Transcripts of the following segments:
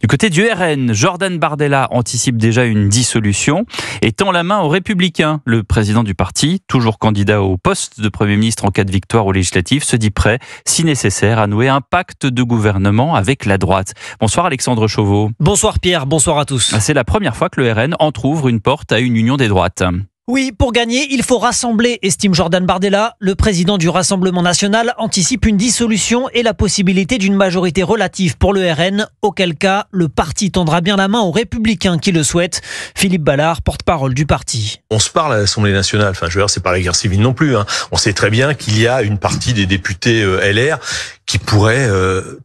Du côté du RN, Jordan Bardella anticipe déjà une dissolution et tend la main aux Républicains. Le président du parti, toujours candidat au poste de Premier ministre en cas de victoire aux législatives, se dit prêt, si nécessaire, à nouer un pacte de gouvernement avec la droite. Bonsoir Alexandre Chauveau. Bonsoir Pierre, bonsoir à tous. C'est la première fois que le RN entrouvre une porte à une union des droites. Oui, pour gagner, il faut rassembler, estime Jordan Bardella. Le président du Rassemblement national anticipe une dissolution et la possibilité d'une majorité relative pour le RN, auquel cas le parti tendra bien la main aux Républicains qui le souhaitent. Philippe Ballard, porte-parole du parti. On se parle à l'Assemblée nationale, je veux dire, c'est pas la guerre civile non plus. On sait très bien qu'il y a une partie des députés LR qui pourrait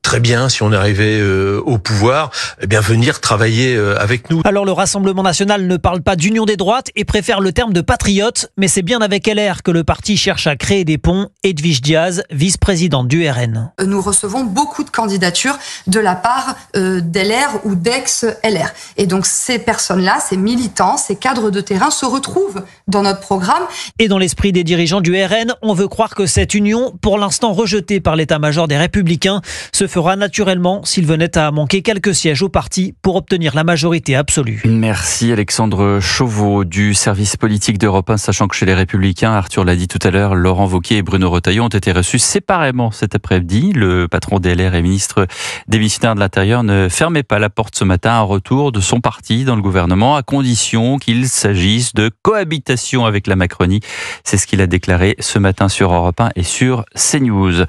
très bien, si on arrivait au pouvoir, venir travailler avec nous. Alors le Rassemblement national ne parle pas d'union des droites et préfère le terme de patriote, mais c'est bien avec LR que le parti cherche à créer des ponts. Edwige Diaz, vice-présidente du RN. Nous recevons beaucoup de candidatures de la part d'LR ou d'ex-LR. Et donc ces personnes-là, ces militants, ces cadres de terrain se retrouvent dans notre programme. Et dans l'esprit des dirigeants du RN, on veut croire que cette union, pour l'instant rejetée par l'état-major des Républicains, se fera naturellement s'il venait à manquer quelques sièges au parti pour obtenir la majorité absolue. Merci Alexandre Chauveau du service politique d'Europe 1, sachant que chez les Républicains, Arthur l'a dit tout à l'heure, Laurent Wauquiez et Bruno Retailleau ont été reçus séparément cet après-midi. Le patron des LR et ministre démissionnaire de l'Intérieur ne fermait pas la porte ce matin à un retour de son parti dans le gouvernement, à condition qu'il s'agisse de cohabitation avec la Macronie. C'est ce qu'il a déclaré ce matin sur Europe 1 et sur CNews.